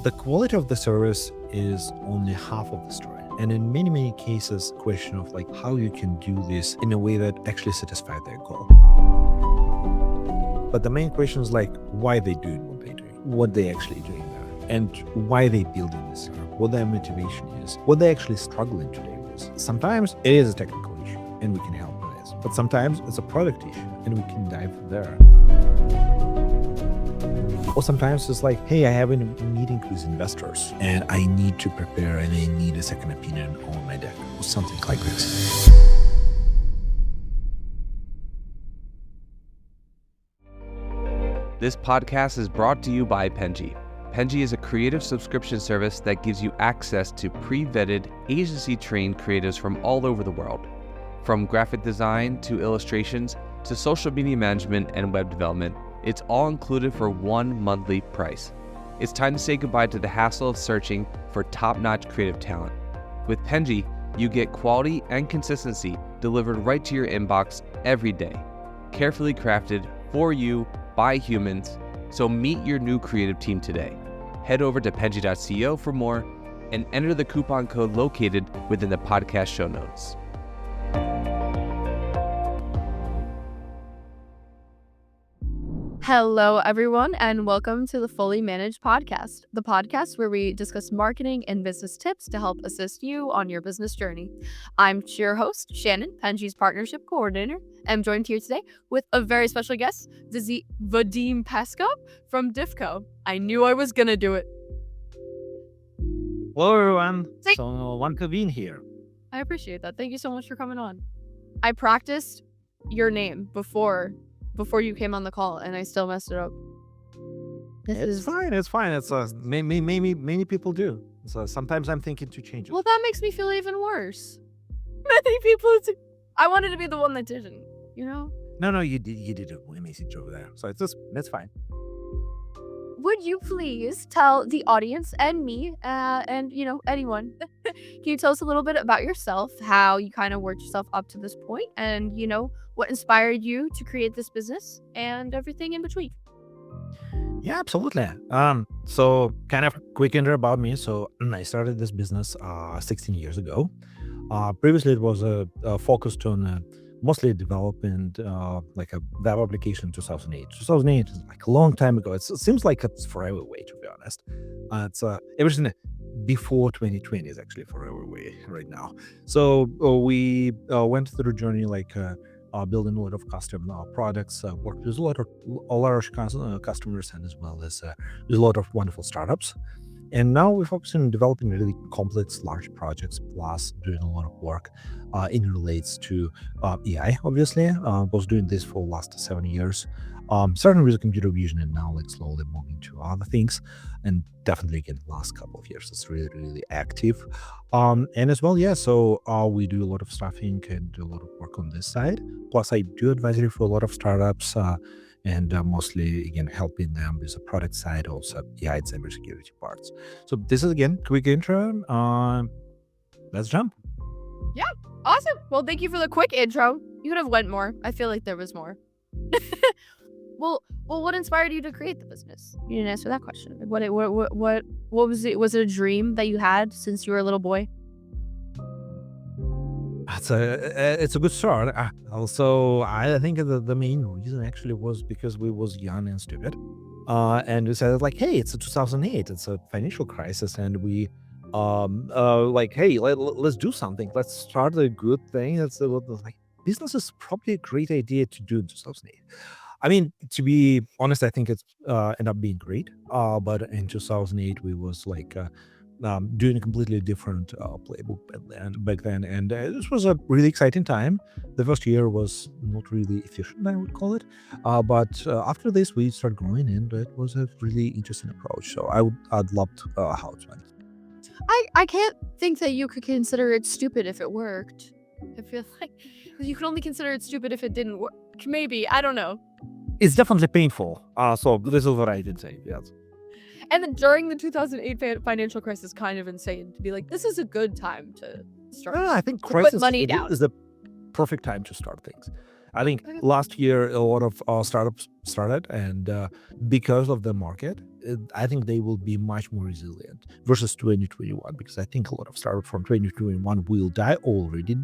The quality of the service is only half of the story. And in many, many cases, question of like how you can do this in a way that actually satisfies their goal. But the main question is like why they do what they do, what they actually doing there, and why they building this, what their motivation is, what they actually struggling today with. Sometimes it is a technical issue and we can help with this, but sometimes it's a product issue and we can dive there. Or sometimes it's like, hey, I have a meeting with investors and I need to prepare and I need a second opinion on my deck or something like this. This podcast is brought to you by Penji. Penji is a creative subscription service that gives you access to pre-vetted, agency-trained creatives from all over the world. From graphic design to illustrations to social media management and web development, it's all included for one monthly price. It's time to say goodbye to the hassle of searching for top-notch creative talent. With Penji, you get quality and consistency delivered right to your inbox every day, carefully crafted for you by humans. So meet your new creative team today. Head over to penji.co for more and enter the coupon code located within the podcast show notes. Hello, everyone, and welcome to the Fully Managed Podcast, the podcast where we discuss marketing and business tips to help assist you on your business journey. I'm your host, Shannon, Penji's partnership coordinator. I'm joined here today with a very special guest, Vadim Peskov from Diffco. I knew I was going to do it. Hello, everyone. So one to be in here. I appreciate that. Thank you so much for coming on. I practiced your name before you came on the call, and I still messed it up. It's fine. It's many people do. So sometimes I'm thinking to change it. Well, that makes me feel even worse. Many people. I wanted to be the one that didn't. You know? No, you did an amazing job there. So that's fine. Would you please tell the audience and me, and anyone, can you tell us a little bit about yourself, how you kind of worked yourself up to this point, and what inspired you to create this business and everything in between? Yeah, absolutely. So kind of quick intro about me. So I started this business 16 years ago. Previously, it was focused on mostly development, like a web application in 2008. 2008 is like a long time ago. It seems like it's forever away, to be honest. It's everything before 2020 is actually forever away right now. So we went through a journey like building a lot of custom products, worked with a lot of customers, and as well as with a lot of wonderful startups. And now we're focusing on developing really complex, large projects, plus doing a lot of work in relates to AI, obviously. Was doing this for the last 7 years. Starting with computer vision and now like slowly moving to other things. And definitely again, the last couple of years, it's really, really active. And as well, so we do a lot of staffing and do a lot of work on this side. Plus I do advisory for a lot of startups, and mostly again helping them with the product side, also AI and cybersecurity parts. So this is again quick intro. Let's jump. Yeah, awesome. Well, thank you for the quick intro. You could have went more. I feel like there was more. Well, what inspired you to create the business? You didn't answer that question. What was it? Was it a dream that you had since you were a little boy? It's a good start. Also, I think the main reason actually was because we was young and stupid, and we said like, hey, it's a 2008, it's a financial crisis, and we like, hey, let's do something. Let's start a good thing. That's like business is probably a great idea to do in 2008. I mean, to be honest, I think it's ended up being great. But in 2008, we was like. Doing a completely different playbook back then, and this was a really exciting time. The first year was not really efficient, I would call it, but after this we started growing, and it was a really interesting approach. So I'd love how it went. I can't think that you could consider it stupid if it worked. I feel like you could only consider it stupid if it didn't work. Maybe, I don't know. It's definitely painful. So this is what I did say. Yes. And then during the 2008 financial crisis, kind of insane to be like, this is a good time to start. I think to crisis put money down. is the perfect time to start things. I think last year a lot of startups started, and because of the market, I think they will be much more resilient versus 2021, because I think a lot of startups from 2021 will die, already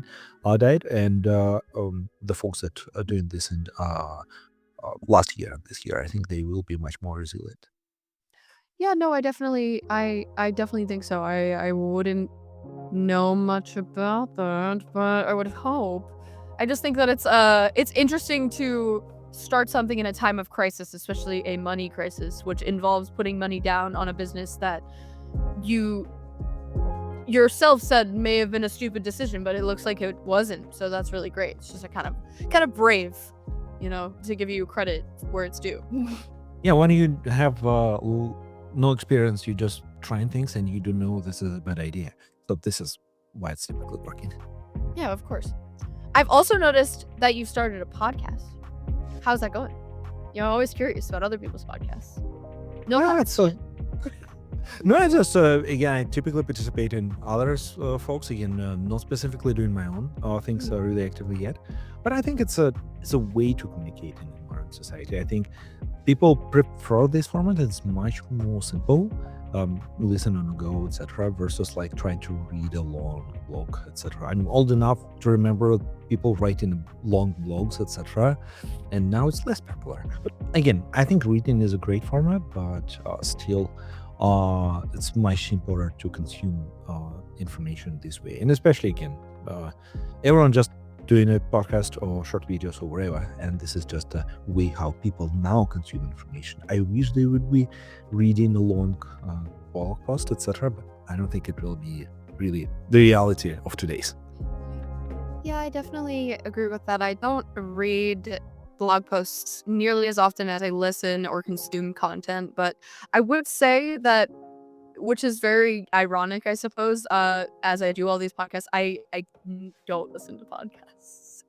died, and the folks that are doing this in last year and this year, I think they will be much more resilient. Yeah, no, I definitely think so. I wouldn't know much about that, but I would hope. I just think that it's interesting to start something in a time of crisis, especially a money crisis, which involves putting money down on a business that you yourself said may have been a stupid decision, but it looks like it wasn't. So that's really great. It's just a kind of brave, to give you credit where it's due. Yeah, when you have no experience, you just trying things and you don't know this is a bad idea. So this is why it's typically working. Yeah, of course. I've also noticed that you've started a podcast. How's that going? I'm always curious about other people's podcasts. No, Yeah, how it's so. No, I just again, I typically participate in others folks, again, not specifically doing my own things really actively yet, but I think it's a way to communicate in modern society. I think people prefer this format. It's much more simple, listen on the go, etc., versus like trying to read a long blog, etc. I'm old enough to remember people writing long blogs, etc., and now it's less popular. But again, I think reading is a great format, but still it's much simpler to consume information this way. And especially again, everyone just doing a podcast or short videos or whatever, and this is just a way how people now consume information. I wish they would be reading a long blog post, etc., but I don't think it will be really the reality of today's. Yeah, I definitely agree with that. I don't read blog posts nearly as often as I listen or consume content, but I would say that, which is very ironic, I suppose, as I do all these podcasts, I don't listen to podcasts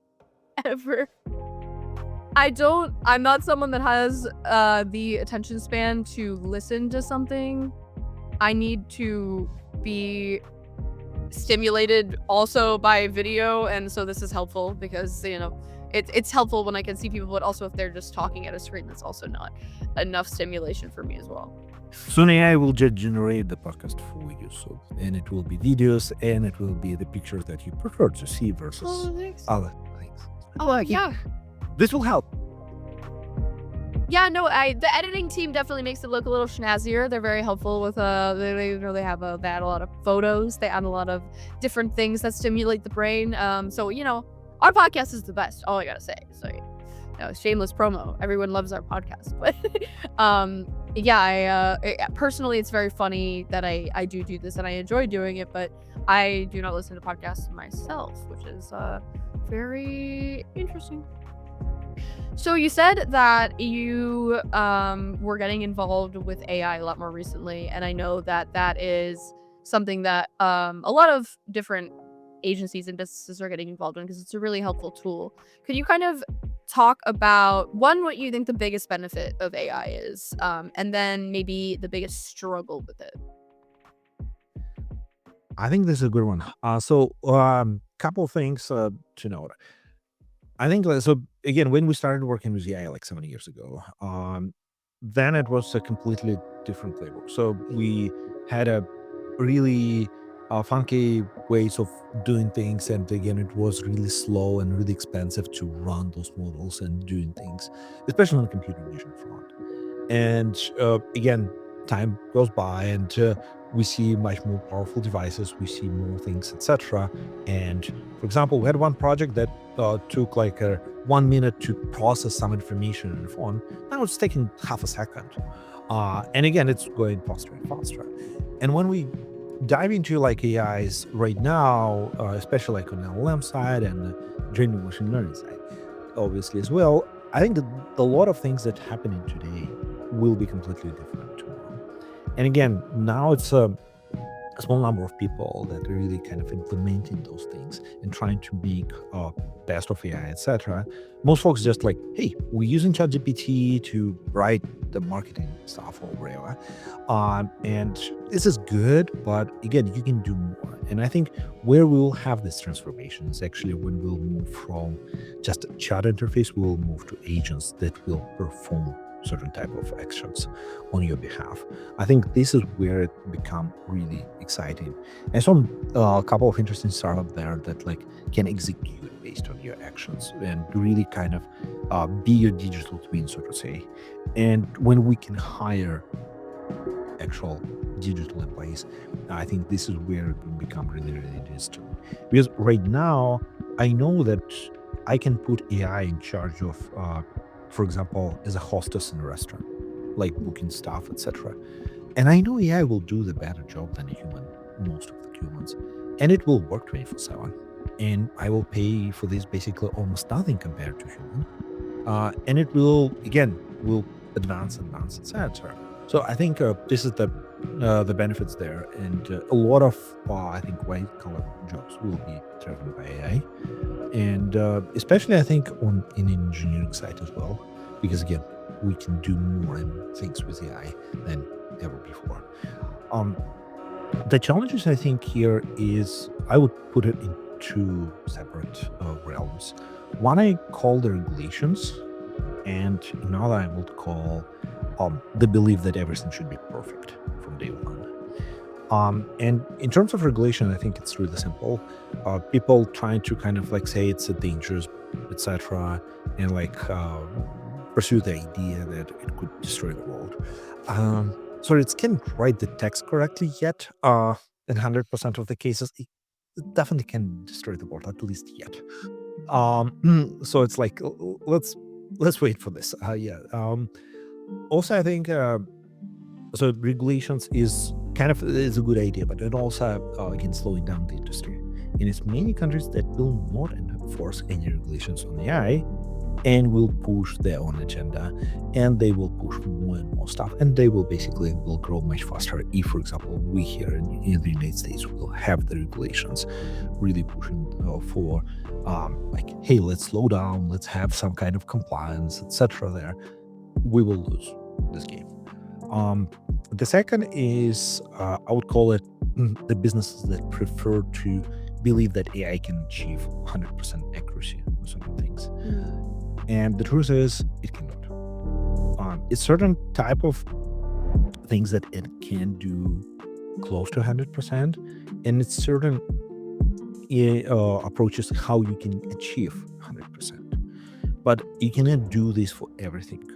ever. I'm not someone that has the attention span to listen to something. I need to be stimulated also by video, and so this is helpful because it's helpful when I can see people, but also if they're just talking at a screen, that's also not enough stimulation for me as well. Soon AI will just generate the podcast for you, so and it will be videos and it will be the pictures that you prefer to see versus Thanks. other things. Oh, yeah. This will help. Yeah, no, the editing team definitely makes it look a little snazzier. They're very helpful with they have they add a lot of photos. They add a lot of different things that stimulate the brain. So our podcast is the best. All I gotta say. So shameless promo. Everyone loves our podcast, but yeah, personally, it's very funny that I do this and I enjoy doing it, but I do not listen to podcasts myself, which is very interesting. So you said that you were getting involved with AI a lot more recently, and I know that is something that a lot of different agencies and businesses are getting involved in because it's a really helpful tool. Could you kind of talk about what you think the biggest benefit of AI is, and then maybe the biggest struggle with it? I think this is a good one. Couple things to note. I think so. Again, when we started working with AI like 7 years ago, then it was a completely different playbook. So we had a really funky ways of doing things, and again, it was really slow and really expensive to run those models and doing things, especially on the computer vision front. And again, time goes by, and we see much more powerful devices, we see more things, etc. And for example, we had one project that took like 1 minute to process some information on the phone. Now it's taking half a second. And again, it's going faster and faster. And when we dive into like AIs right now, especially like on the LLM side and general machine learning side, obviously as well, I think that a lot of things that happening today will be completely different tomorrow. And again, now it's a small number of people that are really kind of implementing those things and trying to make best of AI, etc. Most folks just like, hey, we're using ChatGPT to write the marketing stuff or whatever. And this is good, but again, you can do more. And I think where we will have this transformation is actually when we'll move from just a chat interface, we'll move to agents that will perform certain type of actions on your behalf. I think this is where it become really exciting. I saw a couple of interesting startups there that like can execute based on your actions and really kind of be your digital twin, so to say. And when we can hire actual digital employees, I think this is where it will become really, really digital. Because right now, I know that I can put AI in charge of, for example, as a hostess in a restaurant, like booking stuff, etc. And I know AI will do the better job than a human, most of the humans, and it will work 24/7. And I will pay for this basically almost nothing compared to human. And it will advance, etc. So I think this is the benefits there, and a lot of I think white collar jobs will be driven by AI, and especially I think on in engineering side as well, because again we can do more things with AI than ever before. Um, the challenges I think here is I would put it in two separate realms. One I call the regulations, and another I would call the belief that everything should be perfect from day one. And in terms of regulation, I think it's really simple. People trying to kind of like say it's a dangerous, etc., and like pursue the idea that it could destroy the world. Sorry, it can't write the text correctly yet. In 100% of the cases, it definitely can destroy the world, at least yet. So it's like let's wait for this. Yeah. Also, I think so. Regulations is a good idea, but it also again slowing down the industry. And it's many countries that will not enforce any regulations on AI and will push their own agenda, and they will push more and more stuff, and they will grow much faster if, for example, we here in the United States will have the regulations really pushing for like, hey, let's slow down, let's have some kind of compliance, etc. There, we will lose this game. The second is I would call it the businesses that prefer to believe that AI can achieve 100% accuracy on certain things. And the truth is, it cannot. It's certain type of things that it can do close to 100%, and it's certain approaches how you can achieve 100%. But you cannot do this for everything.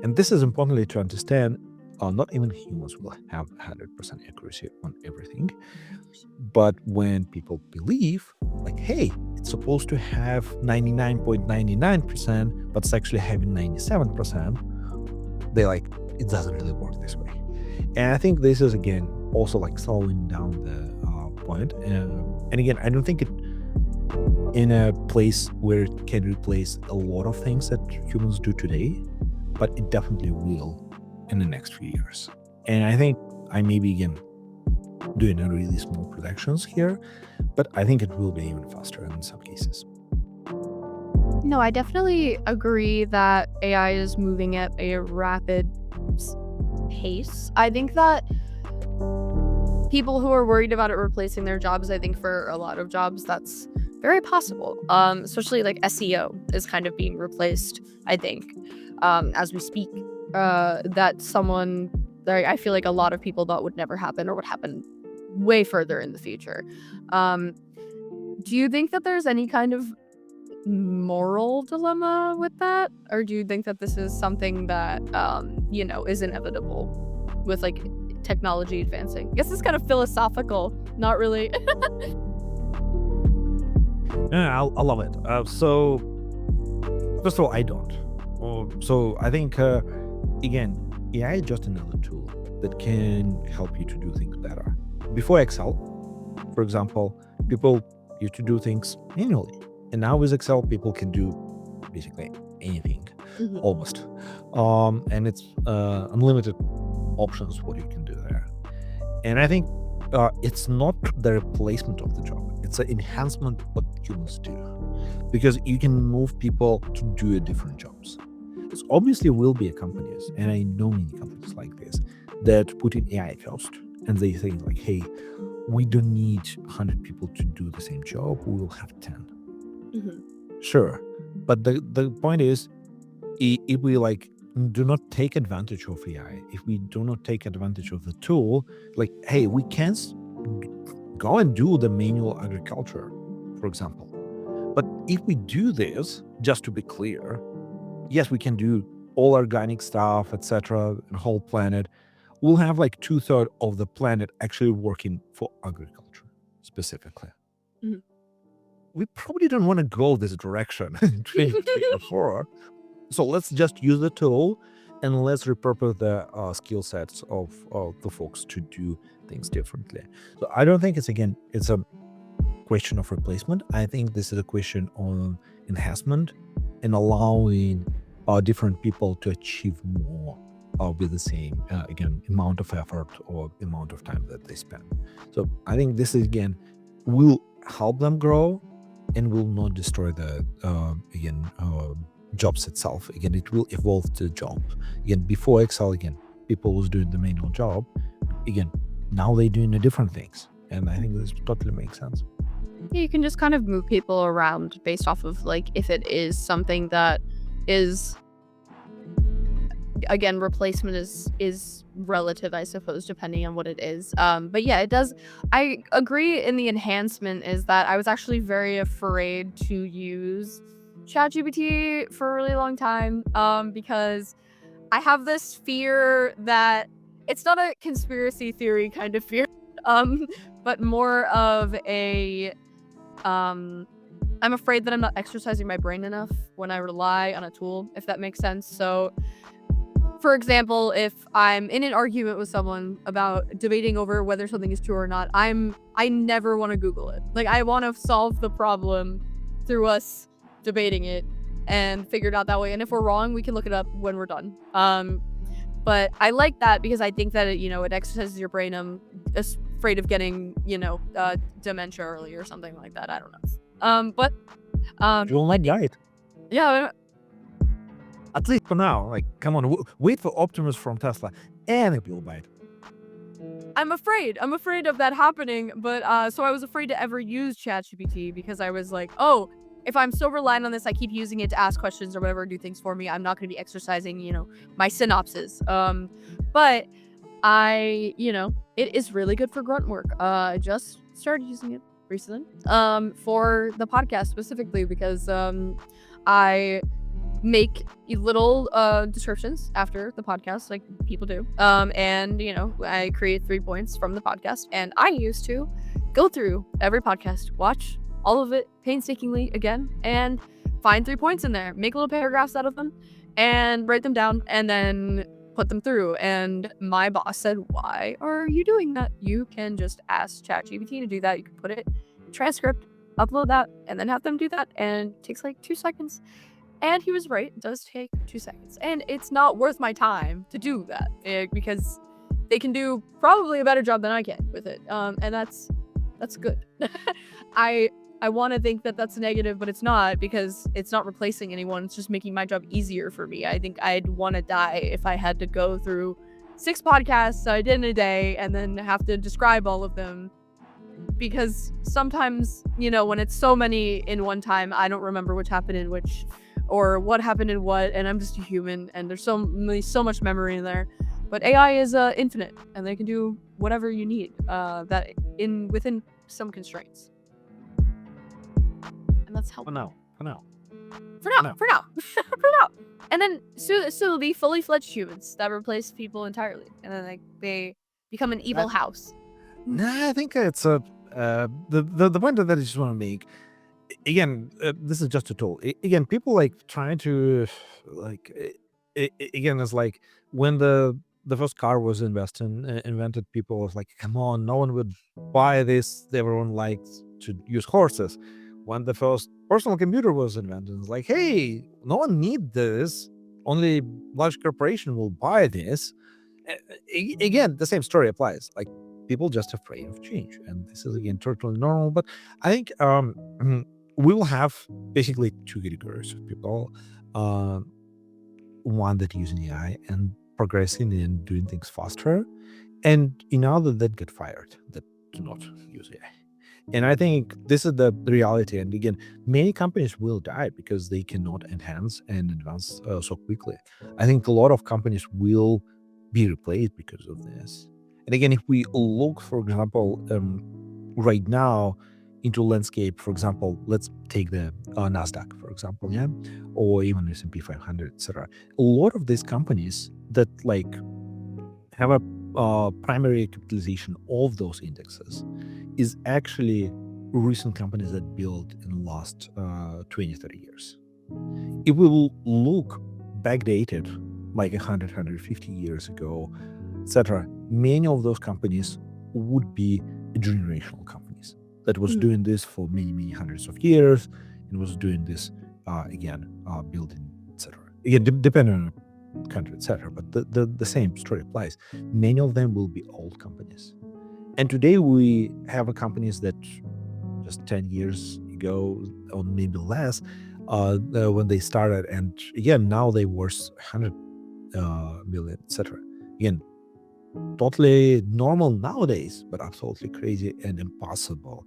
And this is importantly to understand. Not even humans will have 100% accuracy on everything. But when people believe, like, hey, it's supposed to have 99.99%, but it's actually having 97%, they like, it doesn't really work this way. And I think this is, again, also like slowing down the point. And again, I don't think it in a place where it can replace a lot of things that humans do today, but it definitely will in the next few years. And I think I may be again doing a really small predictions here, but I think it will be even faster in some cases. No, I definitely agree that AI is moving at a rapid pace. I think that people who are worried about it replacing their jobs, I think for a lot of jobs, that's very possible. Especially like SEO is kind of being replaced, I think, as we speak. That's someone that I feel like a lot of people thought would never happen or would happen way further in the future. Do you think that there's any kind of moral dilemma with that? Or do you think that this is something that, is inevitable with like technology advancing? I guess it's kind of philosophical, not really. Yeah, I love it. So, first of all, I don't. So I think, again, AI is just another tool that can help you to do things better. Before Excel, for example, people used to do things manually. And now with Excel, people can do basically anything, almost. And it's unlimited options what you can do there. And I think it's not the replacement of the job. It's an enhancement of what humans do. Because you can move people to do different jobs. There's obviously will be companies, and I know many companies like this, that put in AI first. And they think like, hey, we don't need 100 people to do the same job. We will have 10. Sure. But the point is, if we like do not take advantage of AI, if we do not take advantage of the tool, like, hey, we can go and do the manual agriculture, for example. But if we do this, just to be clear, yes, we can do all organic stuff, etc., the whole planet. We'll have like 2/3 of the planet actually working for agriculture specifically. Mhm. We probably don't want to go this direction in 2024. So let's just use the tool and let's repurpose the skill sets of the folks to do things differently. So I don't think it's a question of replacement. I think this is a question on enhancement and allowing different people to achieve more with the same amount of effort or amount of time that they spend. So I think this is will help them grow and will not destroy the jobs itself. Again, it will evolve the job. Again, before Excel, people was doing the manual job. Again, now they're doing the different things, and I think this totally makes sense. You can just kind of move people around based off of like if it is something that is, again, replacement is relative, I suppose, depending on what it is. But yeah, it does. I agree in the enhancement is that I was actually very afraid to use ChatGPT for a really long time, because I have this fear that it's not a conspiracy theory kind of fear, but more of a I'm afraid that I'm not exercising my brain enough when I rely on a tool, if that makes sense. So, for example, if I'm in an argument with someone about debating over whether something is true or not, I never want to Google it. Like, I want to solve the problem through us debating it and figure it out that way. And if we're wrong, we can look it up when we're done. But I like that because I think that it exercises your brain. I'm afraid of getting dementia early or something like that. I don't know. But You will not get it. yeah, At least for now. Like, come on, wait for Optimus from Tesla, and it will buy it. I'm afraid of that happening. But so I was afraid to ever use ChatGPT because I was like, oh, if I'm so reliant on this, I keep using it to ask questions or whatever, do things for me, I'm not going to be exercising, my synapses. But it is really good for grunt work. I just started using it recently, for the podcast specifically because, I make little descriptions after the podcast like people do, and I create 3 points from the podcast, and I used to go through every podcast, watch all of it painstakingly again, and find 3 points in there, make little paragraphs out of them, and write them down, and then put them through. And my boss said, why are you doing that? You can just ask ChatGPT to do that. You can put it in transcript, upload that, and then have them do that, and it takes like 2 seconds. And he was right, it does take 2 seconds. And it's not worth my time to do that, because they can do probably a better job than I can with it. And that's good. I want to think that that's negative, but it's not, because it's not replacing anyone. It's just making my job easier for me. I think I'd want to die if I had to go through 6 podcasts I did in a day and then have to describe all of them. Because sometimes, when it's so many in one time, I don't remember which happened in which, or what happened in what, and I'm just a human, and there's so much memory in there. But AI is infinite, and they can do whatever you need, within some constraints. And that's helpful. For now. For now. For now. And then so the fully fledged humans that replace people entirely, and then they become an evil house. Nah, I think it's the point that I just want to make. Again, this is just a tool. Again, people like trying to again, it's like when the first car was invented, people was like, come on, no one would buy this. Everyone likes to use horses. When the first personal computer was invented, it's like, hey, no one need this. Only large corporation will buy this. Again, the same story applies. Like, people just afraid of change, and this is again totally normal. But I think we will have basically 2 categories of people. One that use AI and progressing and doing things faster, and in other that get fired, that do not use AI. And I think this is the reality. And again, many companies will die because they cannot enhance and advance so quickly. I think a lot of companies will be replaced because of this. And again, if we look, for example, right now into landscape, for example, let's take the Nasdaq, for example, yeah, or even S&P 500, etc. A lot of these companies that like have a primary capitalization of those indexes is actually recent companies that built in the last 20, 30 years. If we will look backdated like 100, 150 years ago, etc., many of those companies would be generational companies that was Mm. doing this for many, many hundreds of years and was doing this building, etc. Again, depending on country, etc. But the same story applies. Many of them will be old companies. And today we have companies that just 10 years ago or maybe less when they started, and again now they worth 100 million, etc. Again, totally normal nowadays, but absolutely crazy and impossible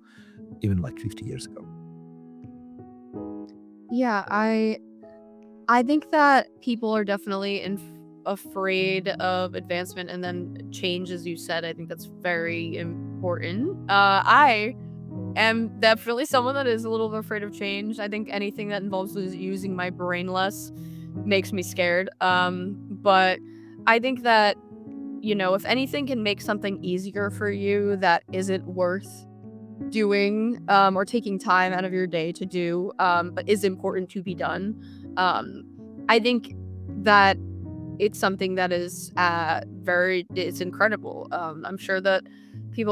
even like 50 years ago. Yeah, I think that people are definitely afraid of advancement and then change, as you said. I think that's very important. I am definitely someone that is a little bit afraid of change. I think anything that involves using my brain less makes me scared. But I think that, if anything can make something easier for you that isn't worth doing or taking time out of your day to do, but is important to be done, I think that it's something that is it's incredible. I'm sure that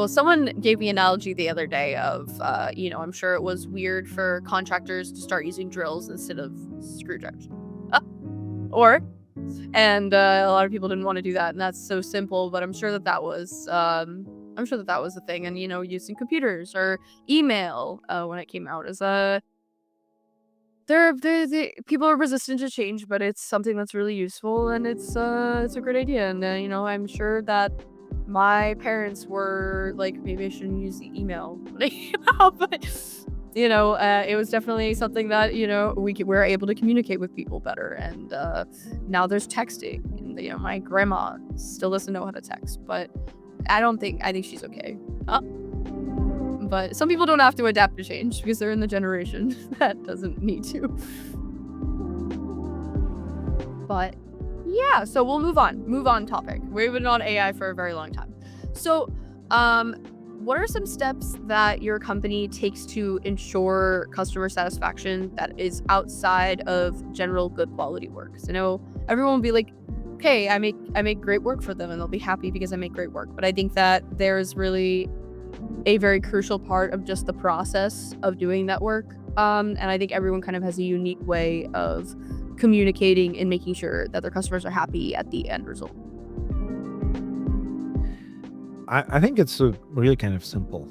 someone gave me an analogy the other day of, I'm sure it was weird for contractors to start using drills instead of screwdrivers. Or, and a lot of people didn't want to do that, and that's so simple, but I'm sure that that was, a thing. And, using computers or email when it came out as people are resistant to change, but it's something that's really useful, and it's a great idea. And I'm sure that my parents were like, maybe I shouldn't use the email when it came out, but it was definitely something that we're able to communicate with people better. And now there's texting, and my grandma still doesn't know how to text, but I think she's okay. But some people don't have to adapt to change because they're in the generation that doesn't need to. But yeah, so we'll move on topic. We've been on AI for a very long time. So, what are some steps that your company takes to ensure customer satisfaction that is outside of general good quality work? So I know everyone will be like, okay, I make great work for them and they'll be happy because I make great work. But I think that there's really a very crucial part of just the process of doing that work. And I think everyone kind of has a unique way of communicating and making sure that their customers are happy at the end result. I think it's really kind of simple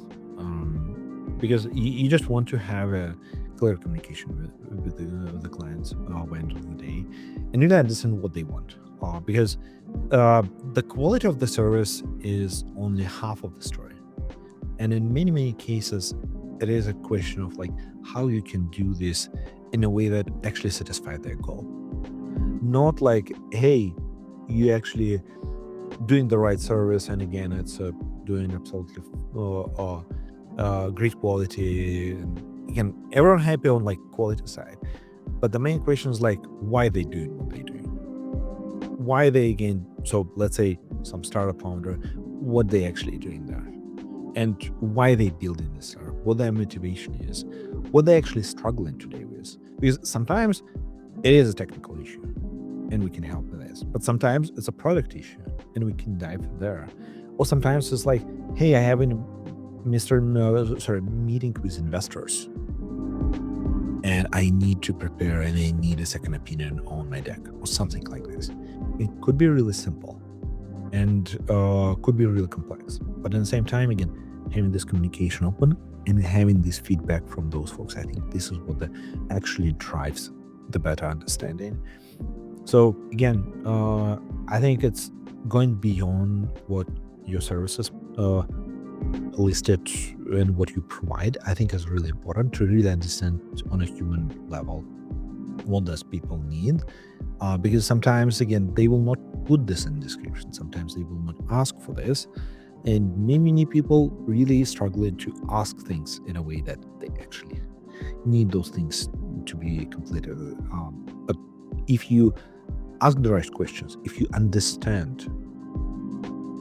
because you just want to have a clear communication with the clients by the end of the day, and really understand what they want. Because the quality of the service is only half of the story. And in many, many cases, it is a question of like how you can do this in a way that actually satisfies their goal. Not like, hey, you actually doing the right service, and again, it's doing absolutely great quality. And again, everyone happy on like quality side. But the main question is like why they doing what they doing. Why they again, so let's say some startup founder, what they actually doing there. And why they building this startup, what their motivation is, what they actually struggling today with. Because sometimes it is a technical issue and we can help with this, but sometimes it's a product issue and we can dive there. Or sometimes it's like, hey, I have a meeting with investors and I need to prepare and I need a second opinion on my deck or something like this. It could be really simple and could be really complex. But at the same time, again, having this communication open and having this feedback from those folks, I think this is what actually drives the better understanding. So again, I think it's going beyond what your services listed in what you provide, I think is really important to really understand on a human level what does people need, because sometimes again they will not put this in description, sometimes they will not ask for this, and many people really struggling to ask things in a way that they actually need those things to be completed. But if you ask the right questions, if you understand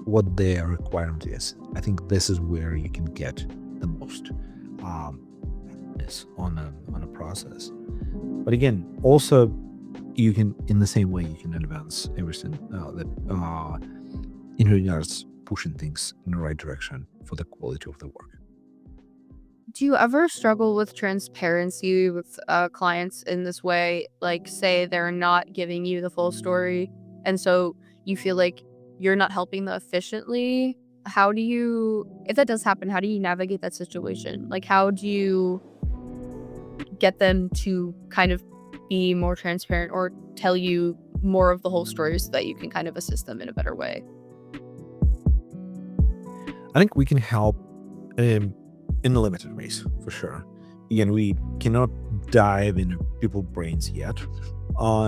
what their requirement is, I think this is where you can get the most is on a process. But again, also you can, in the same way, you can advance everything that in regards pushing things in the right direction for the quality of the work. Do you ever struggle with transparency with clients in this way? Like, say they're not giving you the full story, and so you feel like you're not helping them efficiently. How do you, if that does happen, how do you navigate that situation? Like, how do you get them to kind of be more transparent or tell you more of the whole story so that you can kind of assist them in a better way? I think we can help in limited ways, for sure. Again, we cannot dive into people's brains yet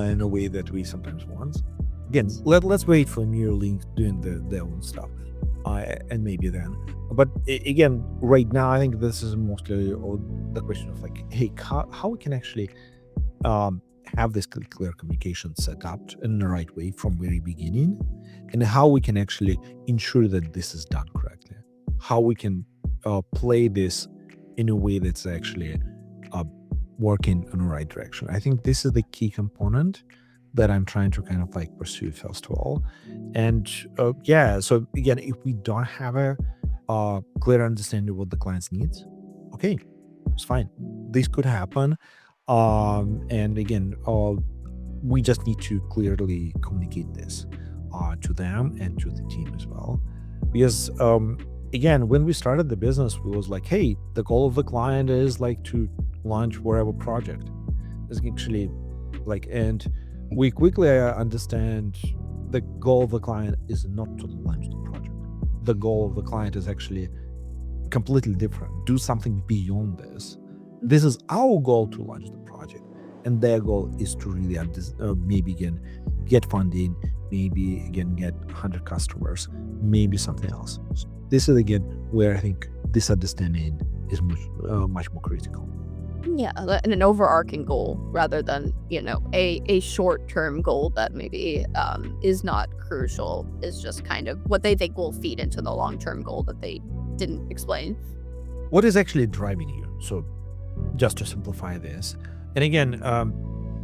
in a way that we sometimes want. Again, let's wait for Neuralink doing their own stuff, and maybe then. But again, right now, I think this is mostly the question of like, hey, how we can actually have this clear communication set up in the right way from very beginning, and how we can actually ensure that this is done correctly. How we can play this in a way that's actually working in the right direction. I think this is the key component that I'm trying to kind of like pursue first of all. And so again, if we don't have a clear understanding of what the clients needs, okay, it's fine. This could happen. And again, we just need to clearly communicate this to them and to the team as well. Because again, when we started the business, we was like, hey, the goal of the client is like to launch whatever project. It's actually like, and we quickly understand the goal of the client is not to launch the project. The goal of the client is actually completely different. Do something beyond this. This is our goal to launch the project, and their goal is to really maybe again get funding, maybe again get 100 customers, maybe something else. So this is again where I think this understanding is much more critical. Yeah, and an overarching goal rather than, a short-term goal that maybe is not crucial, is just kind of what they think will feed into the long-term goal that they didn't explain. What is actually driving you? So just to simplify this, and again,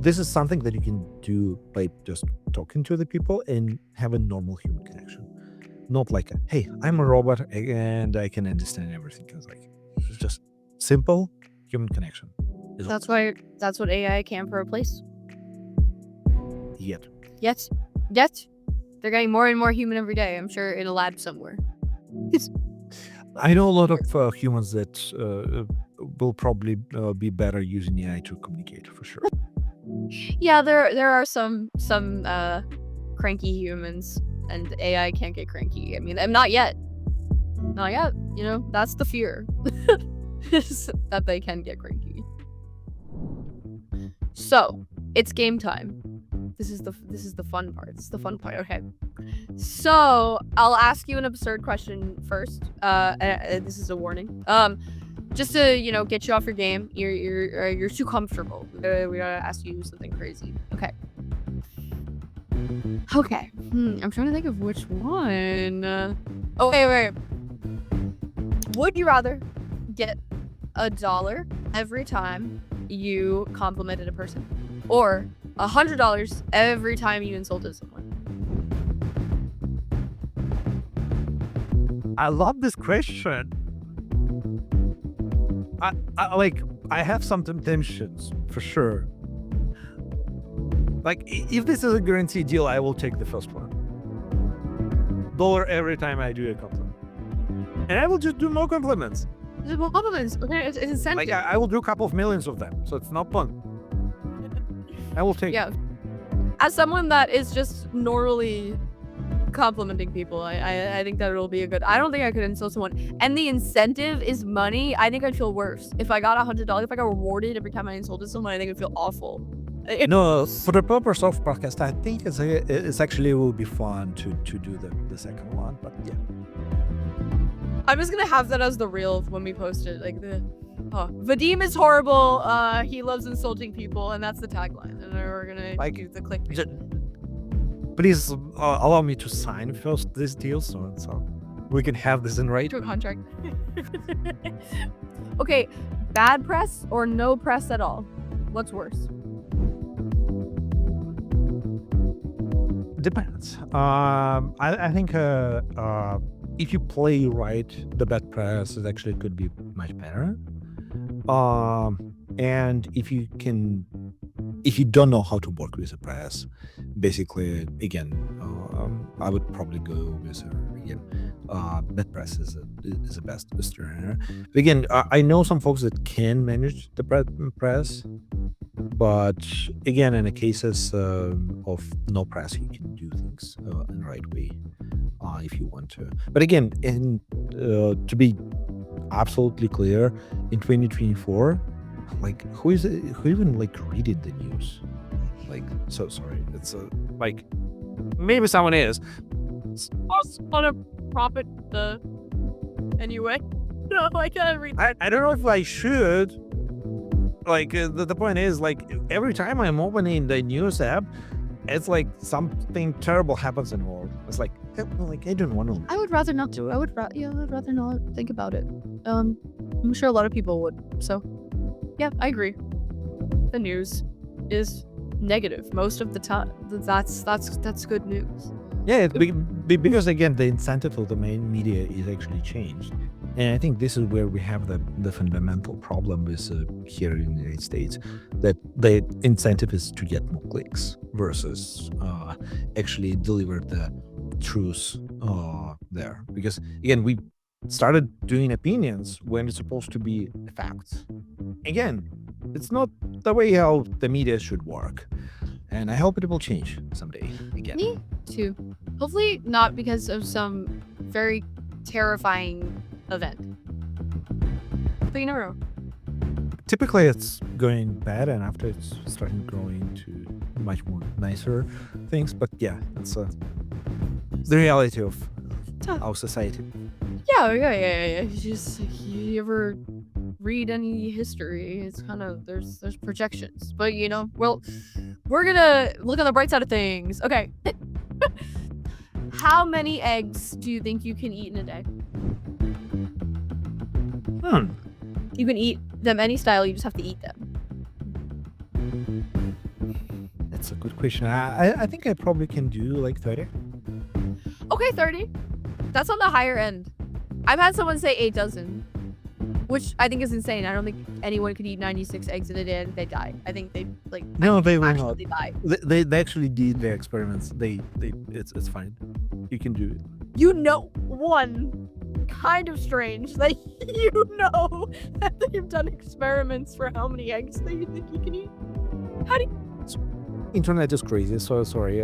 this is something that you can do by just talking to the people and have a normal human connection. Not like, hey, I'm a robot and I can understand everything. It's like, it's just simple human connection. That's what AI can't replace. Yet. They're getting more and more human every day. I'm sure in a lab somewhere. I know a lot of humans that will probably be better using AI to communicate, for sure. Yeah, there are some cranky humans, and AI can't get cranky. I mean, not yet. That's the fear. Is that they can get cranky. So it's game time. This is the fun part. It's the fun part. Okay. So I'll ask you an absurd question first. This is a warning. Just to get you off your game. You're too comfortable. We gotta ask you something crazy. Okay. I'm trying to think of which one. Wait. Would you rather get $1 every time you complimented a person, or $100 every time you insulted someone? I love this question. I have some temptations, for sure. Like, if this is a guaranteed deal, I will take the first one. $1 every time I do a compliment. And I will just do more compliments. Compliments. It's incentive. Like, I will do a couple of millions of them, so it's not fun. I will take it. Yeah. As someone that is just normally complimenting people. I think that it'll be a good. I don't think I could insult someone. And the incentive is money. I think I'd feel worse if I got $100. If I got rewarded every time I insulted someone, I think it'd feel awful. No, for the purpose of podcast, I think it's actually will be fun to do the second one. But yeah, I'm just gonna have that as the reel when we post it. Like Vadim is horrible. He loves insulting people, and that's the tagline. And we're gonna use the clickbait. Please allow me to sign first this deal so we can have this in writing. To a contract. Okay, bad press or no press at all? What's worse? Depends. I think if you play right, the bad press is actually could be much better. And if you don't know how to work with a press, basically, again, I would probably go with bad press is the best strategy. Again, I know some folks that can manage the press, but again, in the cases of no press, you can do things in the right way if you want to. But again, to be absolutely clear, in 2024, like who even like reading the news? Like, so sorry, it's like maybe someone is. I want to profit anyway. No, I can't read. I don't know if I should. Like the point is, like every time I'm opening the news app, it's like something terrible happens in the world. It's like I don't want to. I would rather not do. I would rather not think about it. I'm sure a lot of people would. So, yeah, I agree. The news is negative most of the time. That's good news. Yeah, because again, the incentive of the main media is actually changed, and I think this is where we have the fundamental problem with here in the United States, that the incentive is to get more clicks versus actually deliver the truth there. Because again, we started doing opinions when it's supposed to be facts. Again, it's not the way how the media should work. And I hope it will change someday again. Me too. Hopefully not because of some very terrifying event. But you never know. Typically it's going bad, and after it's starting growing to much more nicer things. But yeah, that's the reality of our society. Yeah. You ever read any history? It's kind of there's projections, but well, we're gonna look on the bright side of things. Okay. How many eggs do you think you can eat in a day? You can eat them any style. You just have to eat them. That's a good question. I think I probably can do like 30. Okay, 30. That's on the higher end. I've had someone say 8 dozen, which I think is insane. I don't think anyone could eat 96 eggs in a day and they die. I think they No, they will not. actually die. They actually did their experiments. It's fine. You can do it. One kind of strange that that they've done experiments for how many eggs that you think you can eat. How do you... Internet is crazy, so sorry.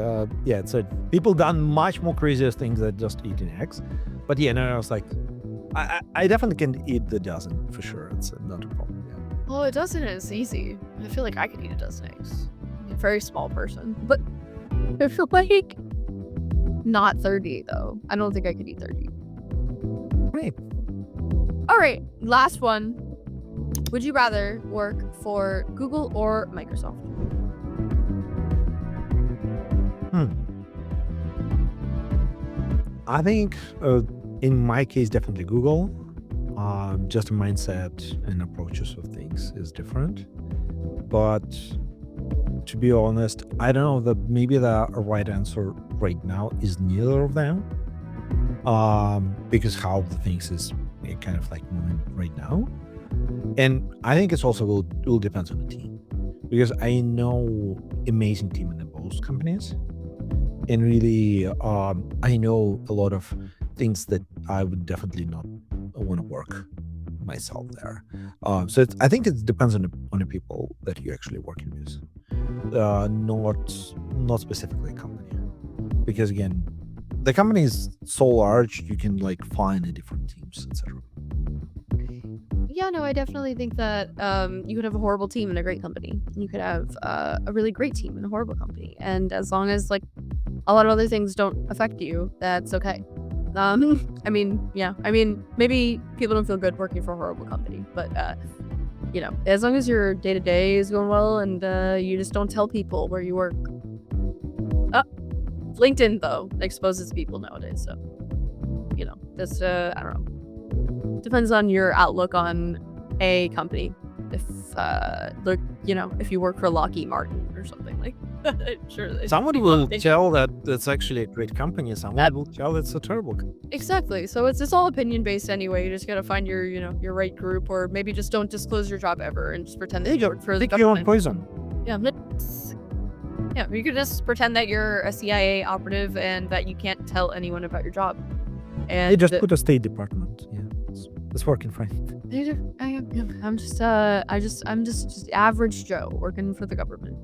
Yeah, so people done much more crazier things than just eating eggs. But yeah, no, I was like, I definitely can eat the dozen for sure. It's not a problem. Yeah. Well, a dozen is easy. I feel like I could eat a dozen eggs. I'm a very small person, but I feel like not 30 though. I don't think I could eat 30. Great. All right, last one. Would you rather work for Google or Microsoft? I think in my case, definitely Google. Just the mindset and approaches of things is different. But to be honest, I don't know that maybe the right answer right now is neither of them. Because how the things is kind of like moving right now. And I think it's also will depend on the team. Because I know amazing team in both companies. And really, I know a lot of things that I would definitely not want to work myself there. So I think it depends on the people that you're actually working with, not specifically a company. Because again, the company is so large, you can like find the different teams, etc. Yeah, no, I definitely think that you could have a horrible team in a great company. You could have a really great team in a horrible company. And as long as like a lot of other things don't affect you, that's okay. I mean, yeah, I mean, maybe people don't feel good working for a horrible company, but you know, as long as your day-to-day is going well and you just don't tell people where you work. LinkedIn, though, exposes people nowadays, so, you know, just, I don't know. Depends on your outlook on a company. If, look, you know, if you work for Lockheed Martin or something, like, sure. Someone will tell that it's actually a great company, someone will tell it's a terrible company. Exactly. So it's all opinion based anyway. You just gotta find your, you know, your right group, or maybe just don't disclose your job ever and just pretend that you work for the Pick your own government. poison. Yeah. Yeah, you could just pretend that you're a CIA operative and that you can't tell anyone about your job. And They just put a State Department. Yeah, it's working fine. I'm just average Joe working for the government.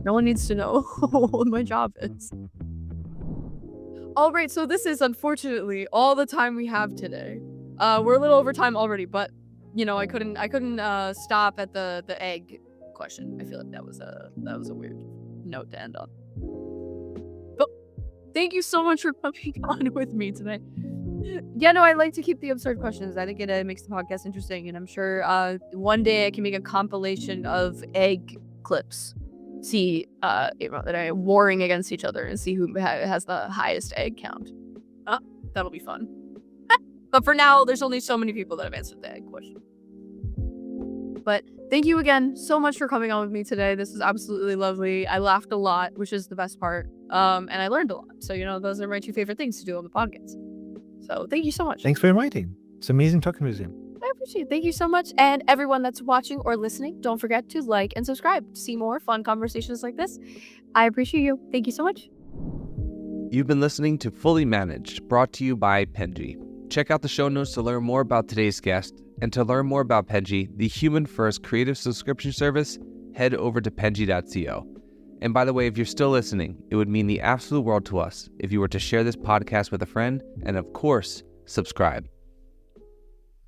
No one needs to know what my job is. All right, so this is unfortunately all the time we have today. We're a little over time already, but you know, I couldn't stop at the egg question. I feel like that was a weird note to end on. But thank you so much for coming on with me today. Yeah, no, I like to keep the absurd questions. I think it makes the podcast interesting, and I'm sure one day I can make a compilation of egg clips. See, you know, that are warring against each other and see who has the highest egg count. That'll be fun. But for now, there's only so many people that have answered the egg question. But thank you again so much for coming on with me today. This was absolutely lovely. I laughed a lot, which is the best part. And I learned a lot. So, you know, those are my two favorite things to do on the podcast. So thank you so much. Thanks for inviting. It's amazing talking with you. I appreciate it. Thank you so much. And everyone that's watching or listening, don't forget to like and subscribe to see more fun conversations like this. I appreciate you. Thank you so much. You've been listening to Fully Managed, brought to you by Penji. Check out the show notes to learn more about today's guest. And to learn more about Penji, the human-first creative subscription service, head over to penji.co. And by the way, if you're still listening, it would mean the absolute world to us if you were to share this podcast with a friend and, of course, subscribe.